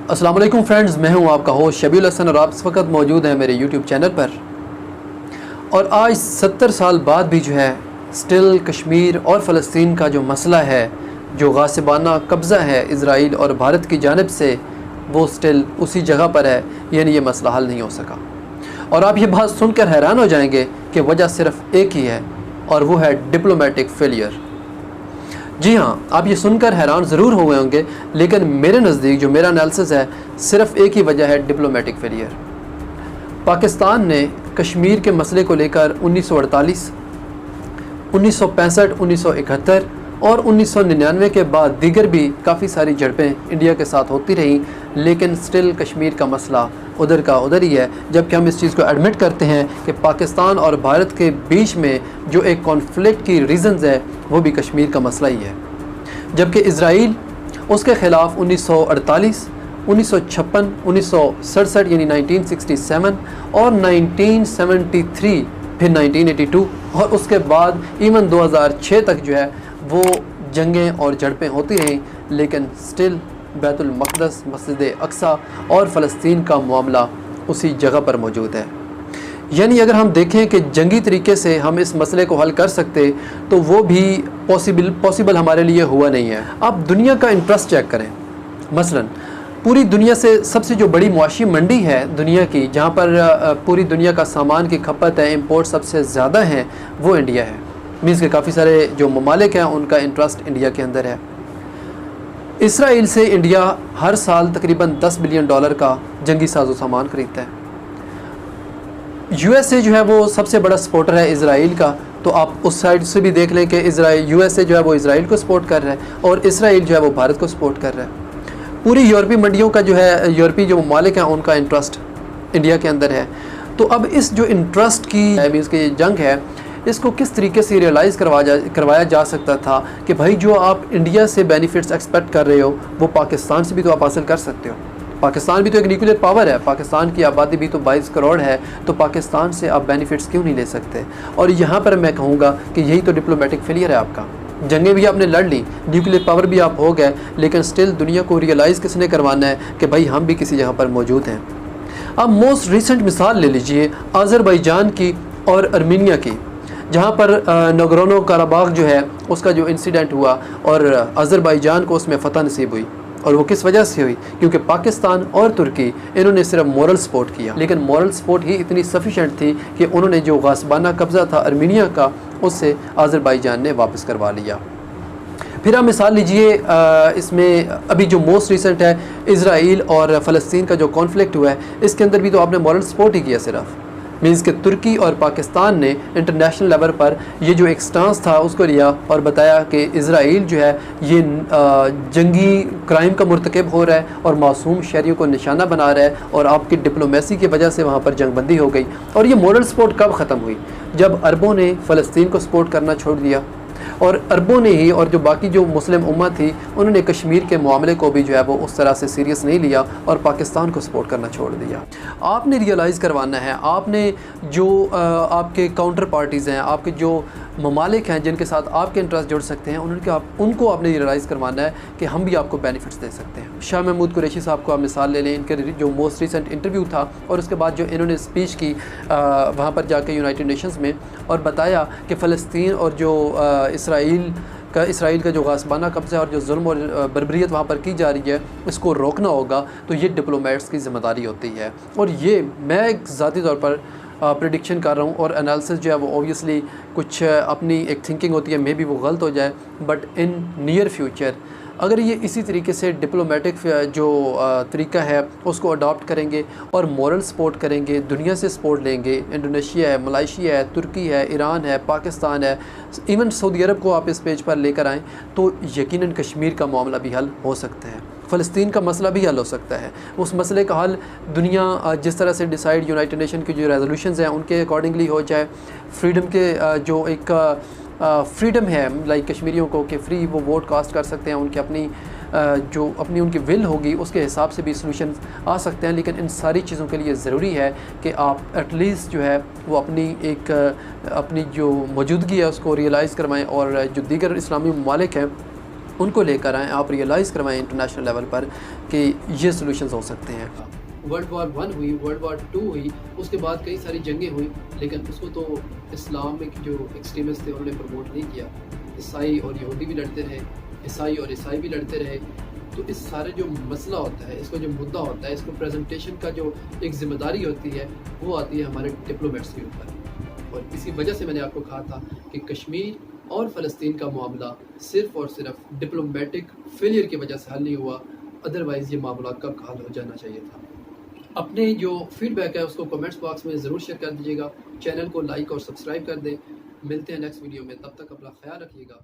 अस्सलाम वालेकुम फ्रेंड्स, मैं हूं आपका होस्ट शबीउल हसन और आप इस वक्त मौजूद हैं मेरे यूट्यूब चैनल पर। और आज 70 साल बाद भी जो है स्टिल कश्मीर और फ़लस्तीन का जो मसला है, जो गासिबाना कब्ज़ा है इज़राइल और भारत की जानिब से, वो स्टिल उसी जगह पर है, यानी ये मसला हल नहीं हो सका। और आप ये बात सुनकर हैरान हो जाएंगे कि वजह सिर्फ़ एक ही है और वो है डिप्लोमेटिक फेलियर। जी हाँ, आप ये सुनकर हैरान ज़रूर हो गए होंगे, लेकिन मेरे नज़दीक जो मेरा एनालिसिस है, सिर्फ़ एक ही वजह है डिप्लोमेटिक फेलियर। पाकिस्तान ने कश्मीर के मसले को लेकर 1948, 1965, 1971 और 1999 के बाद दीगर भी काफ़ी सारी झड़पें इंडिया के साथ होती रहीं, लेकिन स्टिल कश्मीर का मसला उधर का उधर ही है। जबकि हम इस चीज़ को एडमिट करते हैं कि पाकिस्तान और भारत के बीच में जो एक कॉन्फ्लिक्ट की रीज़न्स है, वो भी कश्मीर का मसला ही है। जबकि इज़राइल उसके ख़िलाफ़ 1948, 1956, 1967 यानी 1967 और 1973, फिर 1982 और उसके बाद इवन 2006 तक जो है वो जंगें और झड़पें होती रहीं, लेकिन स्टिल बैतुल मक़दस, मस्जिद अक्सा और फ़लस्तीन का मामला उसी जगह पर मौजूद है। यानी अगर हम देखें कि जंगी तरीके से हम इस मसले को हल कर सकते, तो वो भी पॉसिबल हमारे लिए हुआ नहीं है। आप दुनिया का इंटरेस्ट चेक करें। मसलन पूरी दुनिया से सबसे जो बड़ी मुआशी मंडी है दुनिया की, जहाँ पर पूरी दुनिया का सामान की खपत है, इंपोर्ट सबसे ज़्यादा है, वो इंडिया है। मीन्स के काफ़ी सारे जो ममालिक हैं उनका इंटरेस्ट इंडिया के अंदर है। इसराइल से इंडिया हर साल तकरीबन $10 बिलियन का जंगी साजो सामान खरीदता है। यूएसए जो है वो सबसे बड़ा सपोर्टर है इसराइल का, तो आप उस साइड से भी देख लें कि यूएसए जो है वो इसराइल को सपोर्ट कर रहा है और इसराइल जो है वो भारत को सपोर्ट कर रहा है। पूरी यूरोपीय मंडियों का जो है, यूरोपीय जो ममालिक हैं उनका इंटरेस्ट इंडिया के अंदर है। तो अब इस जो इंटरेस्ट की मीन्स की जंग है, इसको किस तरीके से रियलाइज़ करवाया जा सकता था कि भाई जो आप इंडिया से बेनिफिट्स एक्सपेक्ट कर रहे हो, वो पाकिस्तान से भी तो आप हासिल कर सकते हो। पाकिस्तान भी तो एक न्यूक्लियर पावर है, पाकिस्तान की आबादी भी तो 22 करोड़ है, तो पाकिस्तान से आप बेनिफिट्स क्यों नहीं ले सकते? और यहाँ पर मैं कहूँगा कि यही तो डिप्लोमेटिक फेलियर है आपका। जंगें भी आपने लड़ ली, न्यूक्लियर पावर भी आप हो गए, लेकिन स्टिल दुनिया को रियलाइज़ किसने करवाना है कि भाई हम भी किसी जगह पर मौजूद हैं। अब मोस्ट रिसेंट मिसाल ले लीजिए अज़रबैजान की और आर्मीनिया की, जहाँ पर नगोर्नो कराबाख जो है उसका जो इंसिडेंट हुआ और अज़रबैजान को उसमें फ़तह नसीब हुई। और वो किस वजह से हुई? क्योंकि पाकिस्तान और तुर्की इन्होंने सिर्फ मॉरल सपोर्ट किया, लेकिन मॉरल सपोर्ट ही इतनी सफिशेंट थी कि उन्होंने जो गासिबाना कब्ज़ा था आर्मीनिया का, उससे अज़रबैजान ने वापस करवा लिया। फिर आप मिसाल लीजिए इसमें अभी जो मोस्ट रिसेंट है इसराइल और फ़लस्तीन का जो कॉन्फ्लिक्ट हुआ है, इसके अंदर भी तो आपने मॉरल सपोर्ट ही किया सिर्फ। मीन्स कि तुर्की और पाकिस्तान ने इंटरनेशनल लेवल पर ये जो एक स्टांस था उसको लिया और बताया कि इसराइल जो है ये जंगी क्राइम का मुर्तकब हो रहा है और मासूम शहरियों को निशाना बना रहा है, और आपकी डिप्लोमेसी की वजह से वहाँ पर जंगबंदी हो गई। और ये मॉरल सपोर्ट कब ख़त्म हुई? जब अरबों ने फ़लस्तीन को सपोर्ट करना छोड़ दिया, और अरबों ने ही और जो बाकी जो मुस्लिम उम्मा थी उन्होंने कश्मीर के मामले को भी जो है वो उस तरह से सीरियस नहीं लिया और पाकिस्तान को सपोर्ट करना छोड़ दिया। आपने रियलाइज़ करवाना है, आपने जो आपके काउंटर पार्टीज़ हैं, आपके जो ममालिक हैं जिनके साथ आपके इंटरेस्ट जुड़ सकते हैं, उनको आपने रियलाइज़ करवाना है कि हम भी आपको बेनिफिट्स दे सकते हैं। शाह महमूद कुरैशी साहब को आप मिसाल ले लें, इनके जो मोस्ट रिसेंट इंटरव्यू था और उसके बाद जो इन्होंने स्पीच की वहाँ पर जाके यूनाइटेड नेशंस में, और बताया कि फ़लस्तीन और जो इसराइल का जो गासिबाना कब्ज़ा और जो जुल्म और बर्बरियत वहाँ पर की जा रही है, इसको रोकना होगा। तो ये डिप्लोमेट्स की ज़िम्मेदारी होती है। और ये मैं एक ज़ाती तौर पर प्रेडिक्शन कर रहा हूँ, और एनालिसिस जो है वो ओबियसली कुछ अपनी एक थिंकिंग होती है, मे बी वो गलत हो जाए, बट इन नियर फ्यूचर अगर ये इसी तरीके से डिप्लोमेटिक जो तरीका है उसको अडॉप्ट करेंगे और मॉरल सपोर्ट करेंगे, दुनिया से सपोर्ट लेंगे, इंडोनेशिया है, मलाइशिया है, तुर्की है, ईरान है, पाकिस्तान है, इवन सऊदी अरब को आप इस पेज पर लेकर आएँ, तो यकीनन कश्मीर का मामला भी हल हो सकता है, फ़लस्तीन का मसला भी हल हो सकता है। उस मसले का हल दुनिया जिस तरह से डिसाइड यूनाइटेड नेशन की जो रेजोल्यूशंस हैं उनके अकॉर्डिंगली हो जाए। फ्रीडम के जो एक फ्रीडम है लाइक कश्मीरियों को कि फ्री वो वोट कास्ट कर सकते हैं, उनकी अपनी जो अपनी उनकी विल होगी उसके हिसाब से भी सॉल्यूशन आ सकते हैं। लेकिन इन सारी चीज़ों के लिए ज़रूरी है कि आप एटलीस्ट जो है वो अपनी जो मौजूदगी है उसको रियलाइज़ करवाएं, और जो दीगर इस्लामी ममालिक हैं उनको लेकर आएँ, आप रियलाइज़ करवाएं इंटरनेशनल लेवल पर कि ये सॉल्यूशंस हो सकते हैं। वर्ल्ड वार 1 हुई, वर्ल्ड वार 2 हुई, उसके बाद कई सारी जंगें हुई, लेकिन उसको तो इस्लामिक जो एक्सट्रीमिस्ट थे उन्होंने प्रमोट नहीं किया। ईसाई और यहूदी भी लड़ते रहे, ईसाई और ईसाई भी लड़ते रहे। तो इस सारे जो मसला होता है, इसको जो मुद्दा होता है, इसको प्रेजेंटेशन का जो एक ज़िम्मेदारी होती है, वो आती है हमारे डिप्लोमेट्स के ऊपर। और इसी वजह से मैंने आपको कहा था कि कश्मीर और फ़लस्तीन का मामला सिर्फ़ और सिर्फ डिप्लोमेटिक फेलियर की वजह से हल नहीं हुआ, अदरवाइज़ ये मामला कब का हल हो जाना चाहिए था। अपने जो फीडबैक है उसको कमेंट्स बॉक्स में ज़रूर शेयर कर दीजिएगा। चैनल को लाइक और सब्सक्राइब कर दें। मिलते हैं नेक्स्ट वीडियो में, तब तक अपना ख्याल रखिएगा।